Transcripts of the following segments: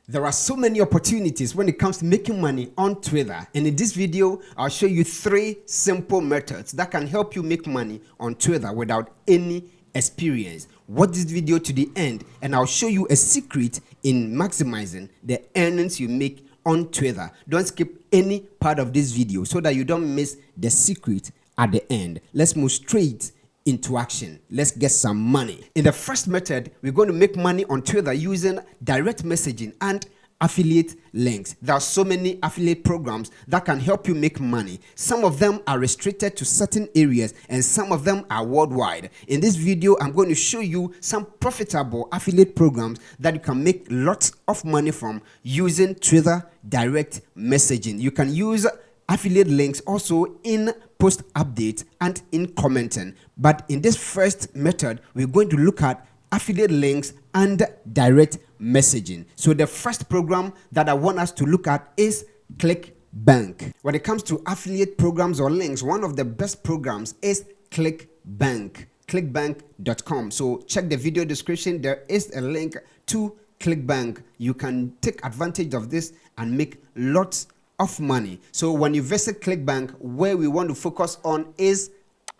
There are so many opportunities when it comes to making money on Twitter, and in this video I'll show you 3 simple methods that can help you make money on Twitter without any experience. Watch this video to the end and I'll show you a secret in maximizing the earnings you make on Twitter. Don't skip any part of this video so that you don't miss the secret at the end. Let's move straight into action. Let's get some money. In the first method, we're going to make money on Twitter using direct messaging and affiliate links. There are so many affiliate programs that can help you make money. Some of them are restricted to certain areas and some of them are worldwide. In this video, I'm going to show you some profitable affiliate programs that you can make lots of money from using Twitter direct messaging. You can use affiliate links also in post updates and in commenting, but in this first method we're going to look at affiliate links and direct messaging. So the first program that I want us to look at is ClickBank. When it comes to affiliate programs or links, one of the best programs is ClickBank, clickbank.com. So check the video description, there is a link to ClickBank. You can take advantage of this and make lots of money. So when you visit ClickBank, where we want to focus on is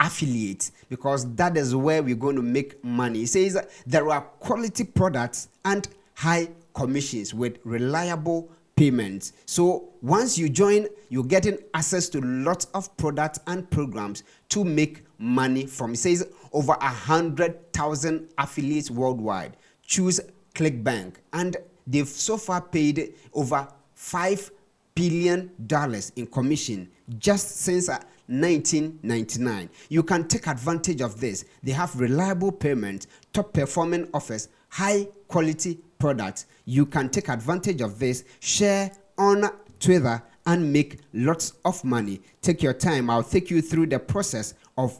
affiliates, because that is where we're going to make money. It says there are quality products and high commissions with reliable payments. So once you join, you're getting access to lots of products and programs to make money from. It says over 100,000 affiliates worldwide choose ClickBank, and they've so far paid over $5 billion in commission just since 1999. You can take advantage of this. They have reliable payment, top performing offers, high quality products. You can take advantage of this, share on Twitter and make lots of money. Take your time. I'll take you through the process of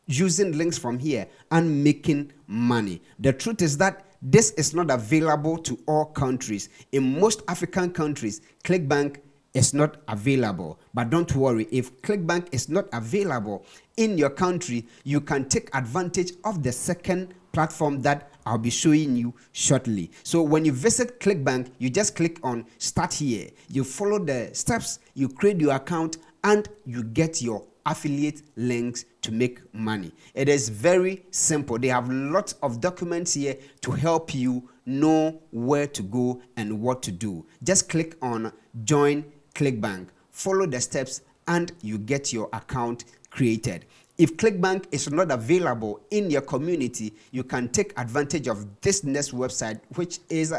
using links from here and making money. The truth is that this is not available to all countries. In most African countries, ClickBank is not available. But don't worry, if ClickBank is not available in your country, you can take advantage of the second platform that I'll be showing you shortly. So when you visit ClickBank, you just click on Start Here. You follow the steps, you create your account, and you get your affiliate links to make money. It is very simple. They have lots of documents here to help you know where to go and what to do. Just click on Join ClickBank, follow the steps, and you get your account created. If ClickBank is not available in your community, you can take advantage of this next website, which is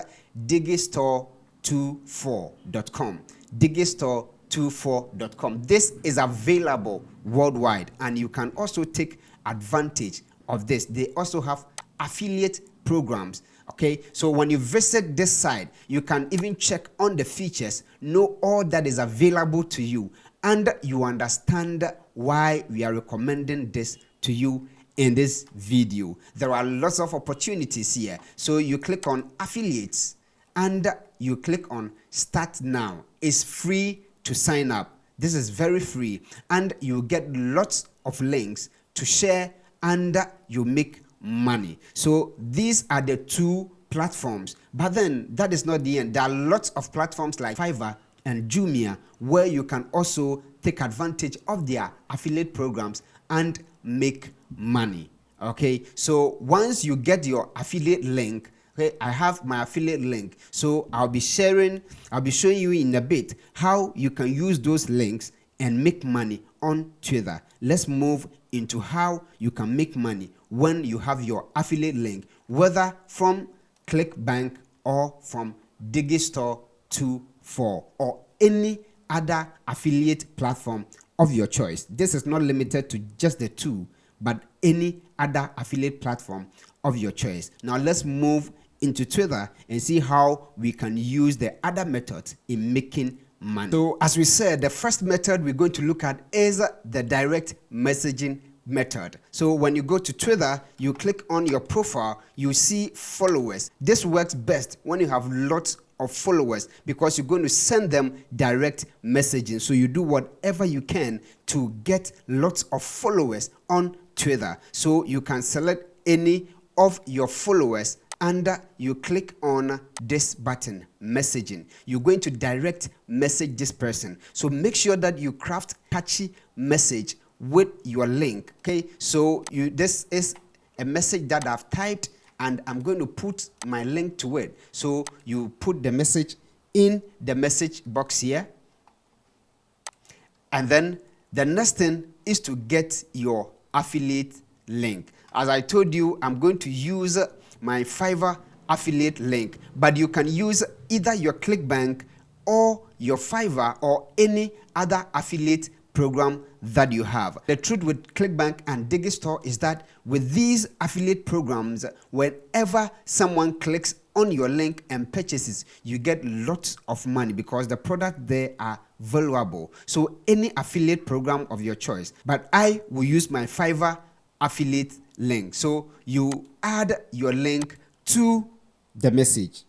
digistore24.com. digistore24.com. This is available worldwide, and you can also take advantage of this. They also have affiliate programs. Okay, so when you visit this site, you can even check on the features, know all that is available to you, and you understand why we are recommending this to you in this video. There are lots of opportunities here. So you click on affiliates and you click on Start Now. It's free to sign up. This is very free, and you get lots of links to share and you make money. So these are the 2 platforms, but then that is not the end. There are lots of platforms like Fiverr and Jumia where you can also take advantage of their affiliate programs and make money. Okay, so once you get your affiliate link, okay, I have my affiliate link, so I'll be showing you in a bit how you can use those links and make money on Twitter. Let's move into how you can make money when you have your affiliate link, whether from ClickBank or from Digistore24 or any other affiliate platform of your choice. This is not limited to just the 2, but any other affiliate platform of your choice. Now let's move into Twitter and see how we can use the other methods in making money. So as we said, the first method we're going to look at is the direct messaging method. So when you go to Twitter, you click on your profile, you see followers. This works best when you have lots of followers because you're going to send them direct messaging. So you do whatever you can to get lots of followers on Twitter. So you can select any of your followers and you click on this button, messaging. You're going to direct message this person. So make sure that you craft catchy message with your link. Okay, so this is a message that I've typed, and I'm going to put my link to it. So you put the message in the message box here, and then the next thing is to get your affiliate link. As I told you, I'm going to use my Fiverr affiliate link, but you can use either your ClickBank or your Fiverr or any other affiliate program that you have. The truth with ClickBank and Digistore is that with these affiliate programs, whenever someone clicks on your link and purchases, you get lots of money because the product there are valuable. So any affiliate program of your choice, but I will use my Fiverr affiliate link. So you add your link to the message,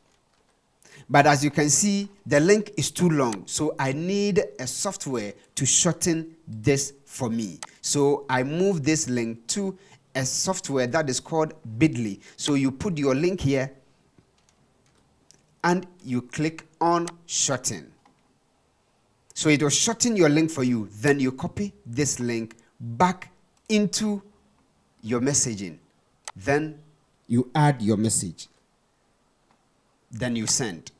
but as you can see, the link is too long, so I need a software to shorten this for me. So I move this link to a software that is called Bitly. So you put your link here and you click on shorten. So it will shorten your link for you. Then you copy this link back into your messaging. Then you add your message. Then you send.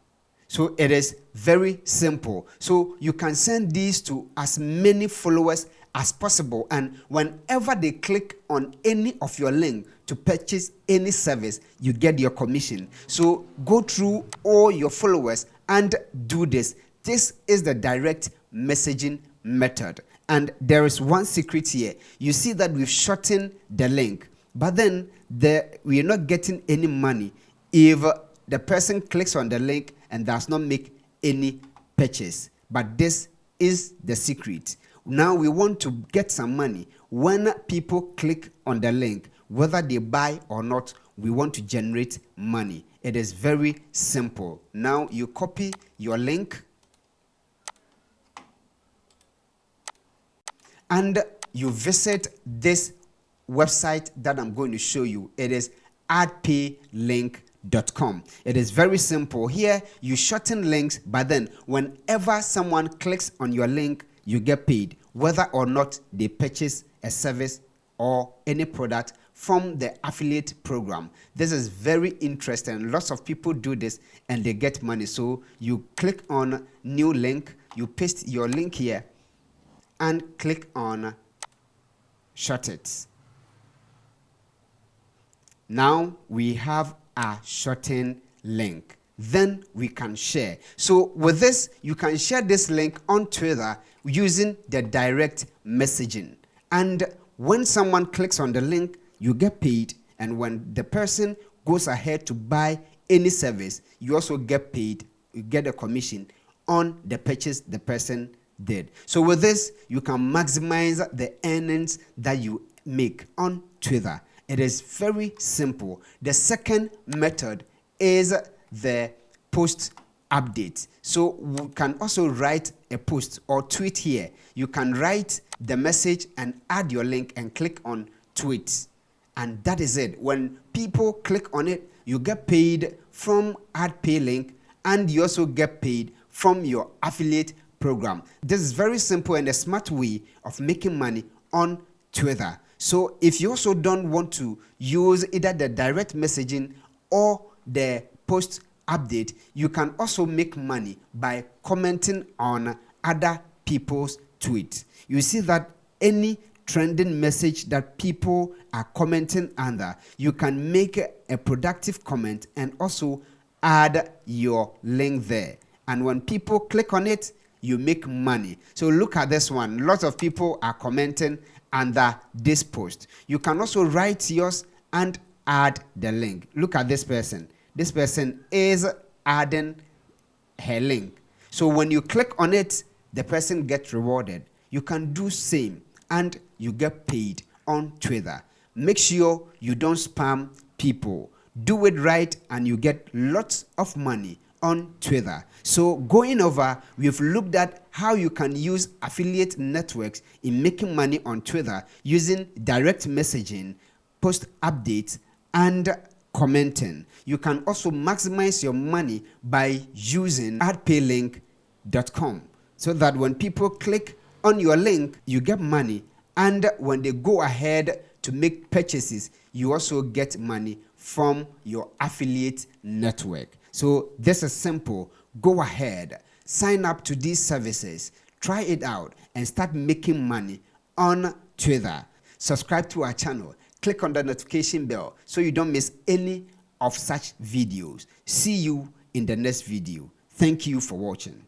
So it is very simple. So you can send these to as many followers as possible, and whenever they click on any of your link to purchase any service, you get your commission. So go through all your followers and do this. This is the direct messaging method. And there is one secret here. You see that we've shortened the link, but then we are not getting any money if the person clicks on the link and does not make any purchase. But this is the secret. Now we want to get some money. When people click on the link, whether they buy or not, we want to generate money. It is very simple. Now you copy your link and you visit this website that I'm going to show you. It is adpaylink.com. It is very simple. Here you shorten links, but then whenever someone clicks on your link, you get paid, whether or not they purchase a service or any product from the affiliate program. This is very interesting. Lots of people do this and they get money. So you click on new link, you paste your link here and click on short it. Now we have a shortened link. Then we can share. So with this, you can share this link on Twitter using the direct messaging. And when someone clicks on the link, you get paid. And when the person goes ahead to buy any service, you also get paid. You get a commission on the purchase the person did. So with this, you can maximize the earnings that you make on Twitter. It is very simple. The second method is the post update. So we can also write a post or tweet here. You can write the message and add your link and click on tweet. And that is it. When people click on it, you get paid from AdPayLink, and you also get paid from your affiliate program. This is very simple and a smart way of making money on Twitter. So if you also don't want to use either the direct messaging or the post update, you can also make money by commenting on other people's tweets. You see that any trending message that people are commenting under, you can make a productive comment and also add your link there. And when people click on it, you make money. So look at this one. Lots of people are commenting under this post. You can also write yours and add the link. Look at this person. This person is adding her link. So when you click on it, the person gets rewarded. You can do same and you get paid on Twitter. Make sure you don't spam people. Do it right and you get lots of money on Twitter. So going over, we've looked at how you can use affiliate networks in making money on Twitter using direct messaging, post updates, and commenting. You can also maximize your money by using adpaylink.com, so that when people click on your link, you get money, and when they go ahead to make purchases, you also get money from your affiliate network. So this is simple. Go ahead, sign up to these services, try it out, and start making money on Twitter. Subscribe to our channel. Click on the notification bell so you don't miss any of such videos. See you in the next video. Thank you for watching.